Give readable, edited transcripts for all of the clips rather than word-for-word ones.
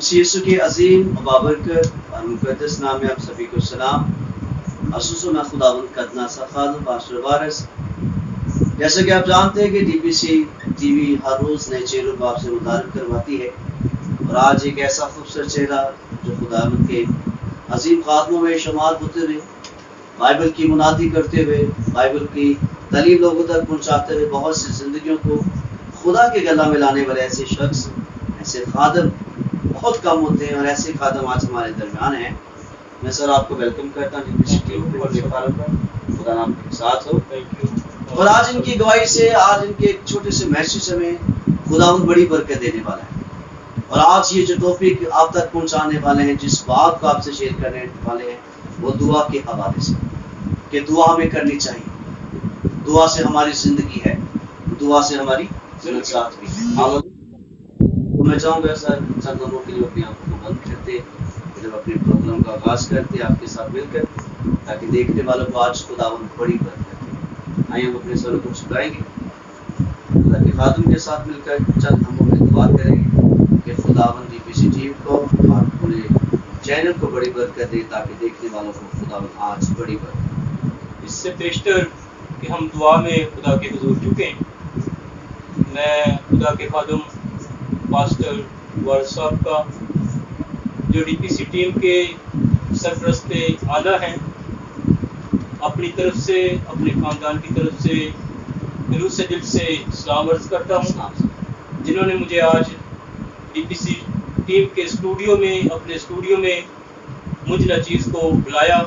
مسیح یسوع کے عظیم بابرکت اور مقدس نام میں آپ سبھی کو سلام. خصوصاً میں خداوند کا اتنا سا خادم پاسٹر وارث. جیسا کہ آپ جانتے ہیں کہ D P C T V ہر روز نئے چہروں کو آپ سے متعارف کرواتی ہے، اور آج ایک ایسا خوبصورت چہرہ جو خداوند کے عظیم خادموں میں شمار ہوتے ہوئے، بائبل کی منادی کرتے ہوئے، بائبل کی تعلیم لوگوں تک پہنچاتے ہوئے بہت سی زندگیوں کو خدا کے گلا میں لانے والے ایسے شخص، ایسے خادم بہت کم ہوتے ہیں، اور ایسے خادم آج ہمارے درمیان ہیں. میں سر آپ کو ویلکم کرتا ہوں خدا نام کے ساتھ ہو. اور آج ان کی گواہی سے، آج ان کے ایک چھوٹے سے میسج سے میں خداوند بڑی برکت دینے والا ہے. اور آج یہ جو ٹاپک آپ تک پہنچانے والے ہیں، جس بات کو آپ سے شیئر کرنے والے ہیں، وہ دعا کے حوالے سے، کہ دعا ہمیں کرنی چاہیے. دعا سے ہماری زندگی ہے، دعا سے ہماری ساتھ بھی ہے. تو میں چاہوں گا سر چند لوگوں کے لیے اپنی آنکھوں کو بند کرتے جب اپنے پروگرام کا آغاز کرتے آپ کے ساتھ مل کر، تاکہ دیکھنے والوں کو آج خداوند بڑی برکت. آئیے ہم اپنے سروں کو جھکائیں گے، اللہ کے خادم کے ساتھ مل کر چند ہم اپنے دعا کریں گے کہ خداوند ڈی پی سی ٹیم کو اور پورے چینل کو بڑی برکت دے، تاکہ دیکھنے والوں کو خداوند آج بڑی برکت. اس سے بیشتر کہ ہم دعا میں خدا کے حضور جھکیں، میں خدا کے خادم پاسٹر وارث صاحب کا، جو ڈی پی سی ٹیم کے سرپرست اعلیٰ ہیں، اپنی طرف سے، اپنے خاندان کی طرف سے دل سے سلام عرض کرتا ہوں، جنہوں نے مجھے آج ڈی پی سی ٹیم کے اسٹوڈیو میں، اپنے اسٹوڈیو میں مجھ نچیز کو بلایا،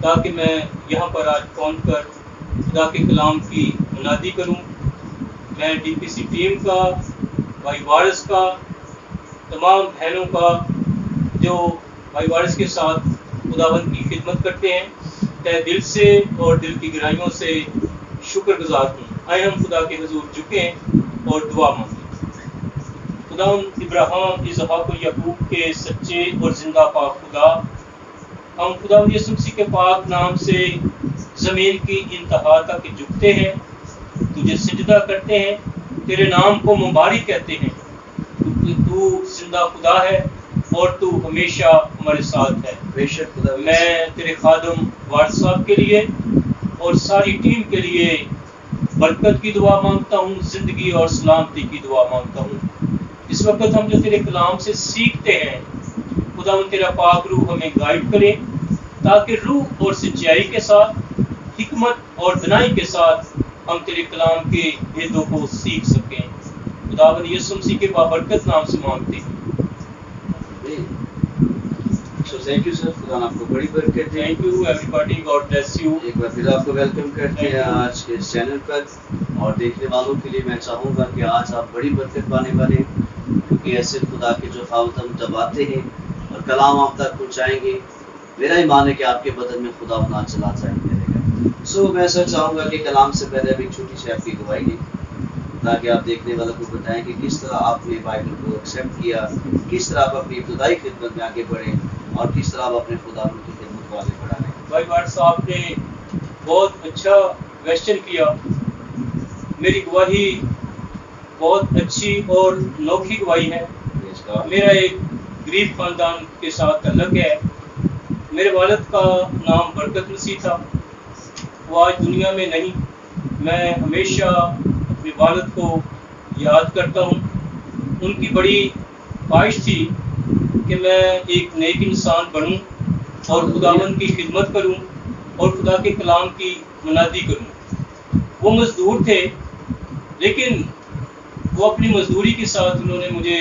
تاکہ میں یہاں پر آج پہنچ کر خدا کے کلام کی منادی کروں. میں ڈی پی سی ٹیم کا، بھائی وارث کا، تمام بہنوں کا جو بھائی وارث کے ساتھ خداوند کی خدمت کرتے ہیں، تہ دل سے اور دل کی گہرائیوں سے شکر گزار ہوں. آئے ہم خدا کے حضور جھکیں اور دعا مانگیں. خداوند ابراہیم، اسحاق و یعقوب کے سچے اور زندہ پاک خدا، ہم خداوند یسوع مسیح کے پاک نام سے زمین کی انتہا تک جھکتے ہیں، تجھے سجدہ کرتے ہیں، تیرے نام کو مبارک کہتے ہیں، کیونکہ تو زندہ خدا ہے اور تو ہمیشہ ہمارے ساتھ ہے. بے شک خدا. میں تیرے خادم وارث صاحب کے لیے اور ساری ٹیم کے لیے برکت کی دعا مانگتا ہوں، زندگی اور سلامتی کی دعا مانگتا ہوں. اس وقت ہم جو تیرے کلام سے سیکھتے ہیں، خداوند تیرا پاک روح ہمیں گائیڈ کرے، تاکہ روح اور سچائی کے ساتھ، حکمت اور دنائی کے ساتھ ہم تیرے کلام کے بھیدوں کو سیکھ سکیں. خداوند یسوع مسیح کے بابرکت نام سے مانگتے ہیں. تھینک یو سر، خدا آپ کو بڑی برکت دے. Thank you everybody, God bless you. ایک بار پھر آپ کو ویلکم کرتے ہیں آج کے اس چینل پر، اور دیکھنے والوں کے لیے میں چاہوں گا کہ آج آپ بڑی برکت پانے والے ہیں، کیونکہ ایسے خدا کے جو خاوند ہم جب آتے ہیں اور کلام آپ تک پہنچائیں گے، میرا ایمان ہے کہ آپ کے بدن میں خدا نہ چلا جائے کرے گا. میں سر چاہوں گا کہ کلام سے پہلے ابھی چھوٹی سی آپ کی گواہی دیں، تاکہ آپ دیکھنے والوں کو بتائیں کہ کس طرح آپ نے بائبل کو ایکسیپٹ کیا، کس طرح آپ اپنی ابتدائی خدمت میں آگے بڑھے، اور کس طرح آپ اپنے خدا کی خدمت کو آگے بڑھا رہے ہیں. بھائی وارث صاحب نے بہت اچھا کویسچن کیا. میری گواہی بہت اچھی اور نوکھی گواہی ہے. میرا ایک غریب خاندان کے ساتھ تعلق ہے. میرے والد کا نام برکت مسیح تھا، وہ آج دنیا میں نہیں. میں ہمیشہ اپنے والد کو یاد کرتا ہوں. ان کی بڑی خواہش تھی کہ میں ایک نیک انسان بنوں اور خداوند کی خدمت کروں اور خدا کے کلام کی منادی کروں. وہ مزدور تھے، لیکن وہ اپنی مزدوری کے ساتھ انہوں نے مجھے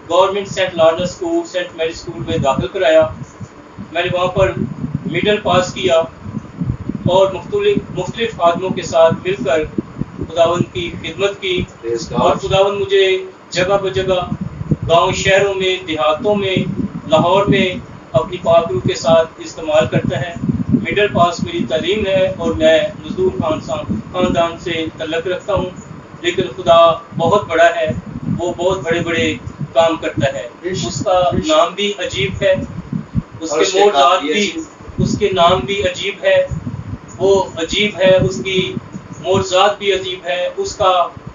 government saint Lawrence school, saint Mary school میں داخل کرایا. میں نے وہاں پر مڈل پاس کیا اور مختلف خادموں کے ساتھ مل کر خداوند کی خدمت کی. اور خداوند مجھے جگہ بجگہ، گاؤں شہروں میں، دیہاتوں میں، لاہور میں اپنی پاک روح کے ساتھ استعمال کرتا ہے. مڈل پاس میری تعلیم ہے اور میں مزدور خاندان سے تعلق رکھتا ہوں، لیکن خدا بہت بڑا ہے، وہ بہت بڑے بڑے کام کرتا ہے. اس کا نام بھی عجیب ہے، اس کے معجزات بھی، اس کے نام بھی عجیب ہے، وہ عجیب ہے، اس کی معجزات بھی عجیب ہے، اس کا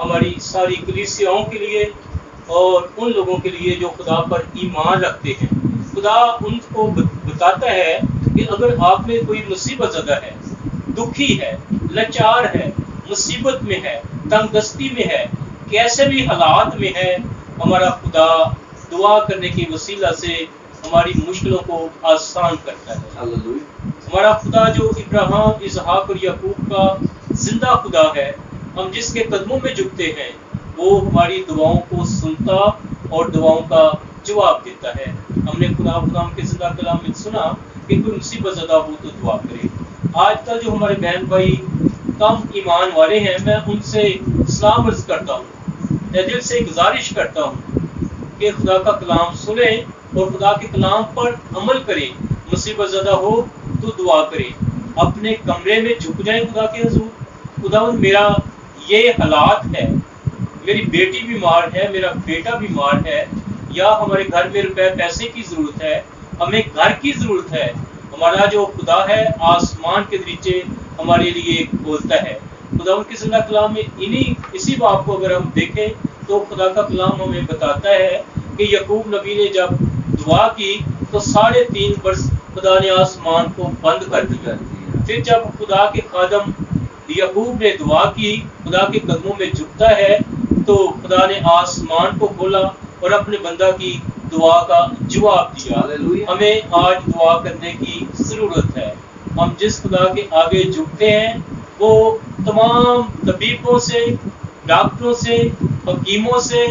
ہماری ساری کلیسیاؤں کے لیے اور ان لوگوں کے لیے جو خدا پر ایمان رکھتے ہیں. خدا ان کو بتاتا ہے کہ اگر آپ میں کوئی مصیبت زدہ ہے, دکھی ہے, لاچار ہے, مصیبت میں ہے, تنگ دستی میں ہے, کیسے بھی حالات میں ہے, ہمارا خدا دعا کرنے کے وسیلہ سے ہماری مشکلوں کو آسان کرتا ہے. ہمارا خدا جو ابراہیم, اسحاق اور یعقوب کا زندہ خدا ہے, ہم جس کے قدموں میں جھکتے ہیں, وہ ہماری دعاؤں کو سنتا اور دعاؤں کا جواب دیتا ہے. ہم نے خدا کے زندہ کلام میں سنا کہ کوئی مصیبت زدہ ہو تو دعا کرے. آج کل جو ہمارے بہن بھائی کم ایمان والے ہیں, میں ان سے سلام عرض کرتا ہوں, دل سے گزارش کرتا ہوں کہ خدا کا کلام سنیں اور خدا کے کلام پر عمل کریں. مصیبت زدہ ہو تو دعا کریں, اپنے کمرے میں جھک جائیں خدا کے حضور. خداوند میرا یہ حالات ہے, میری بیٹی بیمار ہے, میرا بیٹا بیمار ہے, یا ہمارے گھر میں روپے پیسے کی ضرورت ہے, ہمیں گھر کی ضرورت ہے. ہمارا جو خدا ہے آسمان کے دریچے ہمارے لیے کھولتا ہے. خدا کے زندہ کلام میں اسی بات کو اگر ہم دیکھیں تو خدا کا کلام ہمیں بتاتا ہے کہ یعقوب نبی نے جب دعا کی تو 3.5 برس خدا نے آسمان کو بند کر دیا. پھر جب خدا کے خادم یعقوب نے دعا کی, خدا کے قدموں میں جھکتا ہے, تو خدا نے آسمان کو کھولا اور اپنے بندہ کی دعا کا جواب دیا. ہمیں آج دعا کرنے کی ضرورت ہے. ہم جس خدا کے آگے جھکتے ہیں وہ تمام طبیبوں سے, ڈاکٹروں سے, حکیموں سے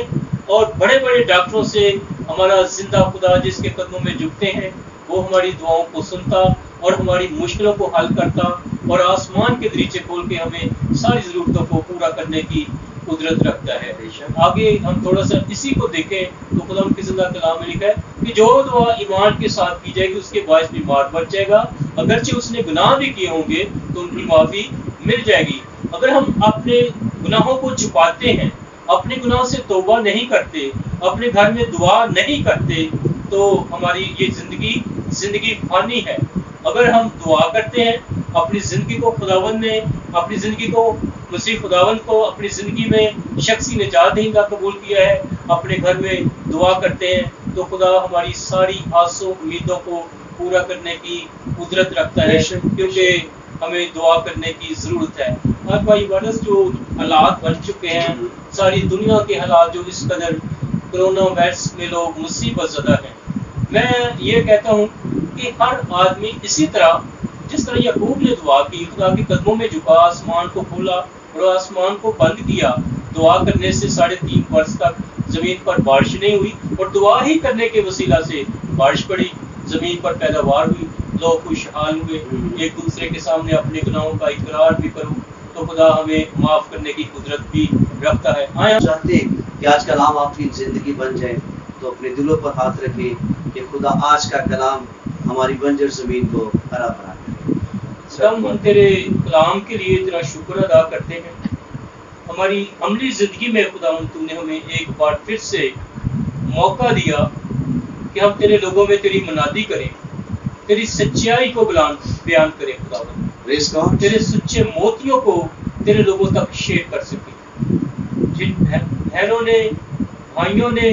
اور بڑے بڑے ڈاکٹروں سے ہمارا زندہ خدا جس کے قدموں میں جھکتے ہیں, وہ ہماری دعاؤں کو سنتا اور ہماری مشکلوں کو حل کرتا اور آسمان کے دریچے کھول کے ہمیں ساری ضرورتوں کو پورا کرنے کی قدرت رکھتا ہے. آگے ہم تھوڑا سا اسی کو دیکھیں تو خدا کے زندہ کلام میں لکھا ہے کہ جو دعا ایمان کے ساتھ کی جائے گی اس کے باعث بیمار بچ جائے گا, اگرچہ اس نے گناہ بھی کیے ہوں گے تو ان کی معافی مل جائے گی. اگر ہم اپنے گناہوں کو چھپاتے ہیں, اپنے گناہوں سے توبہ نہیں کرتے, اپنے گھر میں دعا نہیں کرتے, تو ہماری یہ زندگی فانی ہے. اگر ہم دعا کرتے ہیں, اپنی زندگی کو خداوند نے, اپنی زندگی کو مسیح خداوند کو اپنی زندگی میں شخصی نجات دہندہ قبول کیا ہے, اپنے گھر میں دعا کرتے ہیں, تو خدا ہماری ساری آسوں امیدوں کو پورا کرنے کی قدرت رکھتا ہے, کیونکہ ہمیں دعا کرنے کی ضرورت ہے. آج بھائی ورنس جو حالات بن چکے ہیں, ساری دنیا کے حالات جو اس قدر کرونا وائرس میں لوگ مصیبت زدہ ہیں, میں یہ کہتا ہوں کہ ہر آدمی اسی طرح جس طرح یعقوب نے دعا کی, خدا کے قدموں میں جھکا, آسمان کو کھولا اور آسمان کو بند کیا. دعا کرنے سے 3.5 برس تک زمین پر بارش نہیں ہوئی, اور دعا ہی کرنے کے وسیلہ سے بارش پڑی, زمین پر پیداوار ہوئی, لوگ خوشحال ہوئے. ایک دوسرے کے سامنے اپنے گناہوں کا اقرار بھی کرو تو خدا ہمیں معاف کرنے کی قدرت بھی رکھتا ہے. چاہتے ہیں کہ آج کلام آپ کی زندگی بن جائے تو اپنے دلوں پر ہاتھ رکھیں کہ خدا آج کا کلام ہماری بنجر زمین کو ہرا بھرا کرے. ہم تیرے کلام کے لیے تیرا شکر ادا کرتے ہیں. ہماری عملی زندگی میں خدا تو نے ہمیں ایک بار پھر سے موقع دیا کہ ہم تیرے لوگوں میں تیری منادی کریں, تیری سچائی کو بیان کریں. خدا تیرے سچے موتیوں کو تیرے لوگوں تک شیئر کر سکیں. جن بہنوں نے, بھائیوں نے,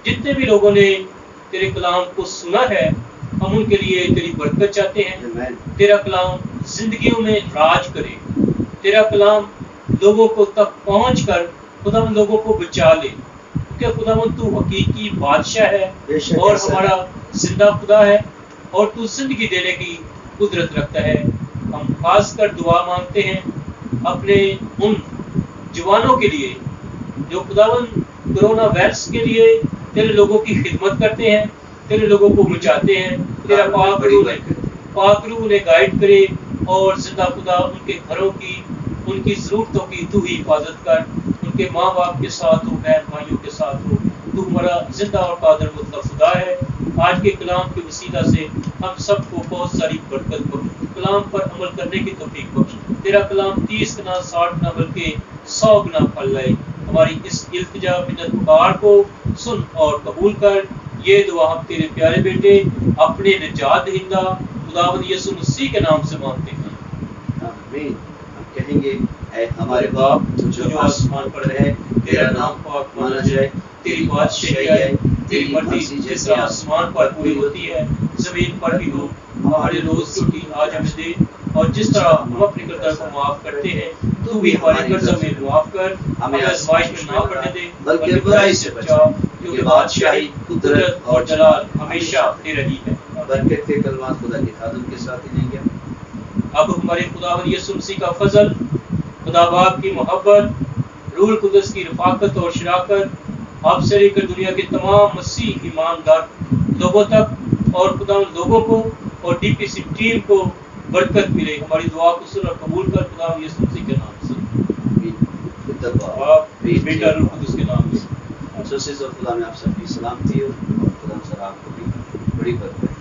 جتنے بھی لوگوں نے تیرے کلام کو سنا ہے, ہم ان کے لیے تیری برکت چاہتے ہیں. تیرا کلام زندگیوں میں راج کرے, تیرا کلام لوگوں کو تک پہنچ کر خدا ان لوگوں کو بچا لے, کیونکہ خدا تو حقیقی بادشاہ ہے اور ہمارا زندہ خدا ہے, اور تو زندگی دینے کی قدرت رکھتا ہے. ہم خاص کر دعا مانگتے ہیں اپنے ان جوانوں کے لیے جو خداوند کرونا وائرس کے لیے تیرے لوگوں کی خدمت کرتے ہیں, تیرے لوگوں کو بچاتے ہیں. تیرا پاک روح انہیں گائیڈ کرے, اور زندہ خدا ان کے گھروں کی, ان کی ضرورتوں کی تو ہی حفاظت کر. ان کے ماں باپ کے ساتھ ہو, بہن بھائیوں کے ساتھ ہو. تو ہمارا زندہ اور قادر مطلق خدا ہے. آج کے کلام کے وسیلہ سے ہم سب کو بہت ساری برکت بخش, کلام پر عمل کرنے کی توفیق بخش. تیرا کلام 30 گنا 60 گنا بلکہ 100 گنا پھل لائے. ہماری اس التجا منت پکار کو سن اور قبول کر. یہ دعا ہم تیرے پیارے بیٹے اپنے نجات دہندہ خداوند یسوع مسیح کے نام سے مانگتے ہیں. آمین. ہم کہیں گے اے ہمارے باپ جو جو آسمان پر ہے، تیرا نام پاک مانا جائے، تیری بادشاہی ہے، تیری مرضی جس طرح آسمان پر پوری ہوتی ہے زمین پر بھی ہو۔ ہمارے روز روٹی آج ہمیں دے، اور جس طرح ہم اپنے قرض کو معاف کرتے ہیں تو بھی ہمارے قرضوں میں معاف کر، ہمیں آزمائش میں نہ پڑنے دے بلکہ برائی سے بچا، کیونکہ بادشاہی، قدرت اور جلال ہمیشہ تیرا ہی ہے۔ برکت کے کلمات خدا کے خادم کے ساتھ ہی لیں گے۔ اب ہمارے خداوند یسوع مسیح کا فضل، خدا باپ کی محبت، روح القدس کی رفاقت اور شراکت آپ سے لے کر دنیا کے تمام مسیح ایماندار لوگوں تک اور خداوند لوگوں کو اور ڈی پی سی ٹیم کو برکت ملے۔ ہماری دعا کو سن اور قبول کر خداوند یسوع مسیح کے نام سے، باپ، بیٹا، روح القدس کے نام سے۔ خدا میں آپ سب کی سلامتی ہو اور خدا سر آپ کو بھی بڑی برکت